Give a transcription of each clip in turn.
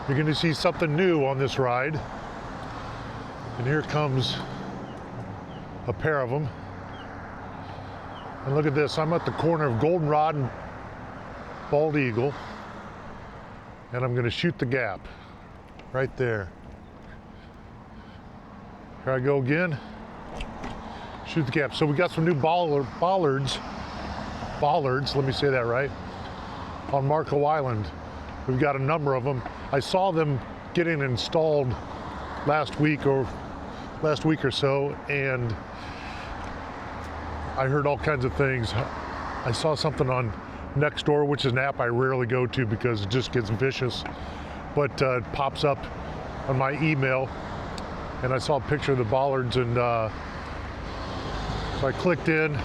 You're going to see something new on this ride. And here comes a pair of them. And look at this, I'm at the corner of Goldenrod and Bald Eagle. And I'm going to shoot the gap right there. Here I go again. Shoot the gap. So we got some new bollards, let me say that right, on Marco Island. We've got a number of them. I saw them getting installed last week or so, and I heard all kinds of things. I saw something on Nextdoor, which is an app I rarely go to because it just gets vicious, but it pops up on my email, and I saw a picture of the bollards, and so I clicked in,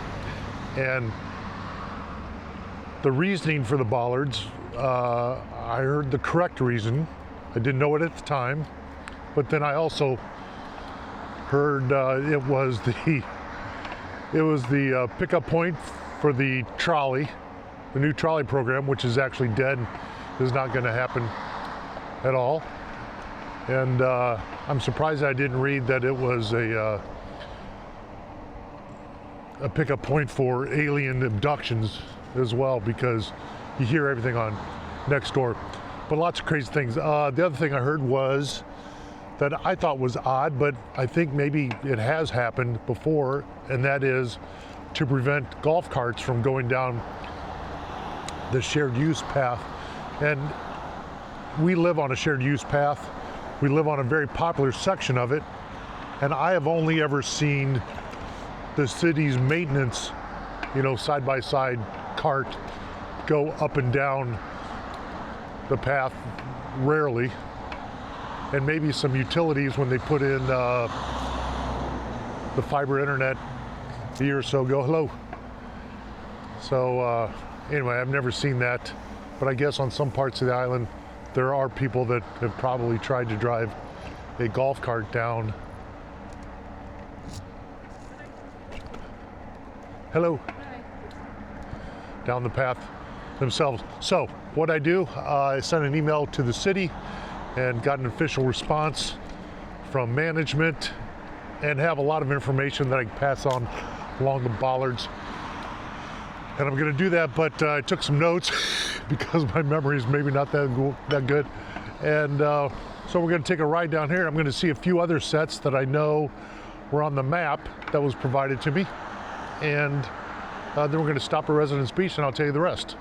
and the reasoning for the bollards, I heard the correct reason. I didn't know it at the time, but then I also heard it was the pickup point for the trolley, the new trolley program, which is actually dead, is not going to happen at all. And I'm surprised I didn't read that it was a pickup point for alien abductions as well, because you hear everything on Nextdoor. But lots of crazy things. The other thing I heard was that I thought was odd, but I think maybe it has happened before, and that is to prevent golf carts from going down the shared use path. And we live on a shared use path. We live on a very popular section of it, and I have only ever seen the city's maintenance, side-by-side cart go up and down the path, rarely, and maybe some utilities when they put in the fiber internet a year or so ago. Hello. So anyway, I've never seen that, but I guess on some parts of the island there are people that have probably tried to drive a golf cart down. Hello. Down the path themselves. So what I do, I sent an email to the city and got an official response from management, and have a lot of information that I can pass on along the bollards. And I'm going to do that, but I took some notes because my memory is maybe not that good. And so we're going to take a ride down here. I'm going to see a few other sets that I know were on the map that was provided to me. And then we're going to stop at Residence Beach, and I'll tell you the rest.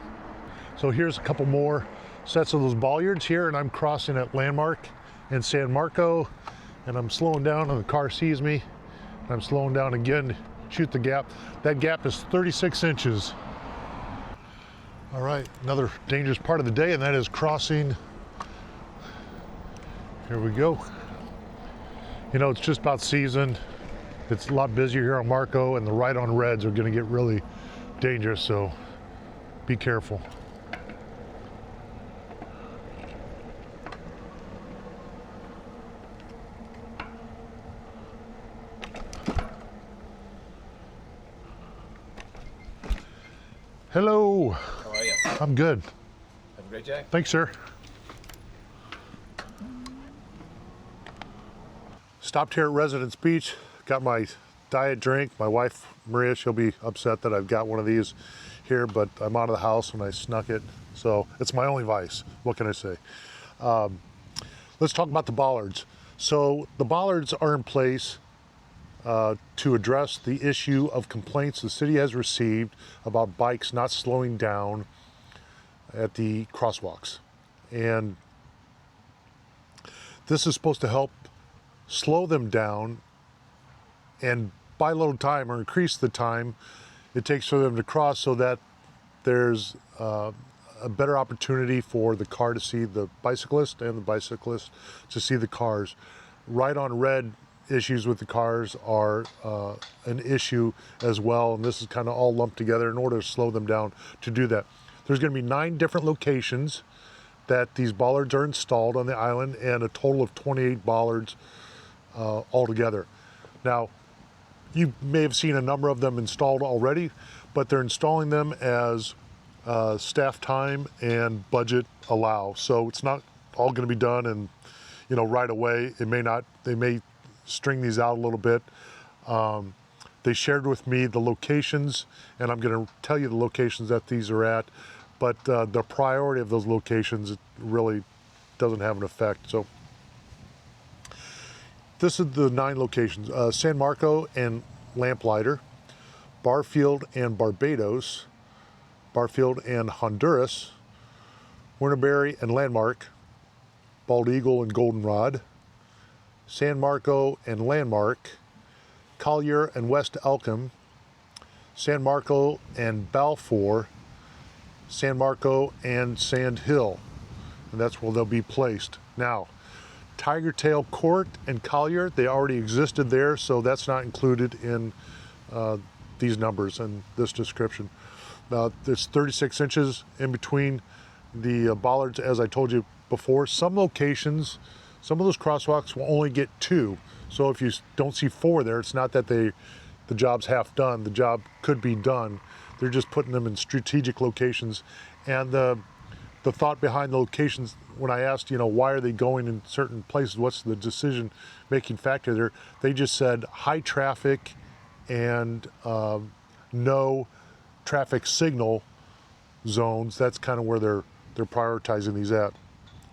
So here's a couple more sets of those bollards here, and I'm crossing at Landmark in San Marco, and I'm slowing down, and the car sees me. I'm slowing down again, shoot the gap. That gap is 36 inches. All right, another dangerous part of the day, and that is crossing. Here we go. It's just about season. It's a lot busier here on Marco, and the right-on reds are going to get really dangerous, so be careful. Hello. How are you? I'm good. Have a great day. Thanks, sir. Stopped here at Residence Beach. Got my diet drink. My wife, Maria, she'll be upset that I've got one of these here, but I'm out of the house and I snuck it. So it's my only vice. What can I say? Let's talk about the bollards. So the bollards are in place to address the issue of complaints the city has received about bikes not slowing down at the crosswalks. And this is supposed to help slow them down and buy load time or increase the time it takes for them to cross, so that there's a better opportunity for the car to see the bicyclist and the bicyclist to see the cars. Right on red issues with the cars are an issue as well, and this is kind of all lumped together in order to slow them down to do that. There's going to be 9 different locations that these bollards are installed on the island, and a total of 28 bollards altogether. Now, you may have seen a number of them installed already, but they're installing them as staff time and budget allow. So it's not all going to be done and, you know, right away. It may not, they may string these out a little bit. They shared with me the locations, and I'm going to tell you the locations that these are at, but the priority of those locations really doesn't have an effect. So this is the 9 locations: San Marco and Lamplighter, Barfield and Barbados, Barfield and Honduras, Winterberry and Landmark, Bald Eagle and Goldenrod, San Marco and Landmark, Collier and West Elkham, San Marco and Balfour, San Marco and Sand Hill, and that's where they'll be placed. Now, Tiger Tail Court and Collier, they already existed there, so that's not included in these numbers and this description. There's 36 inches in between the bollards, as I told you before. Some locations, some of those crosswalks will only get 2. So if you don't see 4 there, it's not that the job's half done. The job could be done. They're just putting them in strategic locations. And the thought behind the locations, when I asked, you know, why are they going in certain places, what's the decision-making factor there, they just said high traffic and no traffic signal zones. That's kind of where they're prioritizing these at.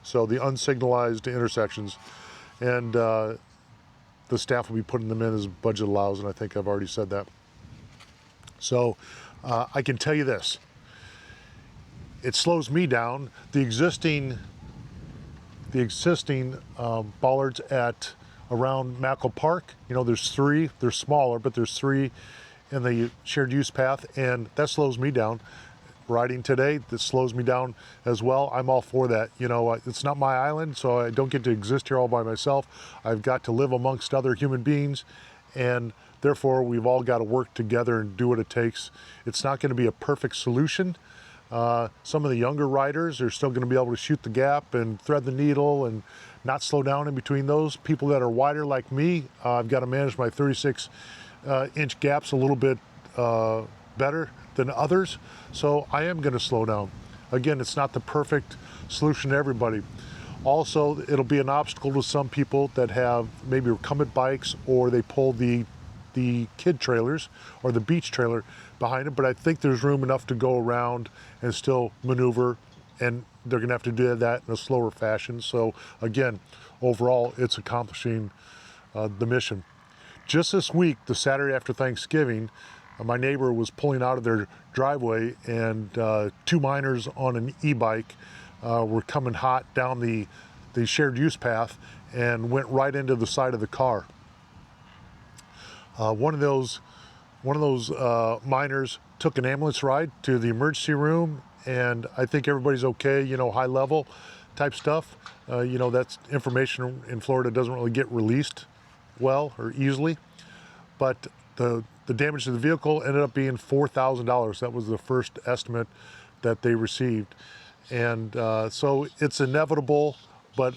So the unsignalized intersections, and the staff will be putting them in as budget allows, and I think I've already said that. So I can tell you this, it slows me down. The existing bollards at around Mackle Park, you know, there's 3, they're smaller, but there's 3 in the shared use path, and that slows me down. Riding today, that slows me down as well. I'm all for that. You know, it's not my island, so I don't get to exist here all by myself. I've got to live amongst other human beings, and therefore we've all got to work together and do what it takes. It's not going to be a perfect solution. Some of the younger riders are still going to be able to shoot the gap and thread the needle and not slow down in between those. People that are wider like me, I've got to manage my 36-inch gaps a little bit better than others, so I am going to slow down. Again, it's not the perfect solution to everybody. Also, it'll be an obstacle to some people that have maybe recumbent bikes, or they pull the kid trailers or the beach trailer behind it, but I think there's room enough to go around and still maneuver, and they're going to have to do that in a slower fashion. So again, overall, it's accomplishing the mission. Just this week, the Saturday after Thanksgiving, my neighbor was pulling out of their driveway, and 2 minors on an e-bike were coming hot down the shared use path and went right into the side of the car. One of those minors took an ambulance ride to the emergency room, and I think everybody's okay, you know, high level type stuff. You know, that's information in Florida doesn't really get released well or easily, but the damage to the vehicle ended up being $4,000. That was the first estimate that they received. And so it's inevitable, but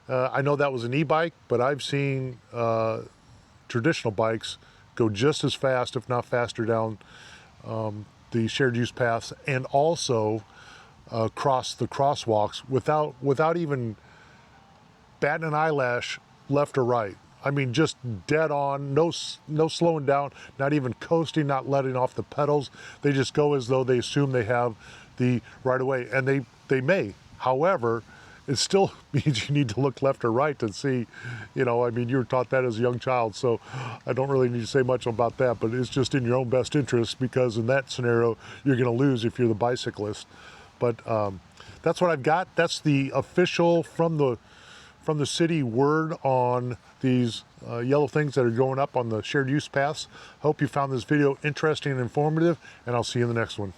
I know that was an e-bike, but I've seen traditional bikes go just as fast, if not faster, down the shared use paths, and also cross the crosswalks without even batting an eyelash left or right. I mean, just dead on, no slowing down, not even coasting, not letting off the pedals. They just go as though they assume they have the right of way, and they may. However, it still means you need to look left or right to see, you know, I mean, you were taught that as a young child, so I don't really need to say much about that, but it's just in your own best interest, because in that scenario, you're going to lose if you're the bicyclist. But that's what I've got. That's the official from the city word on these yellow things that are going up on the shared use paths. Hope you found this video interesting and informative, and I'll see you in the next one.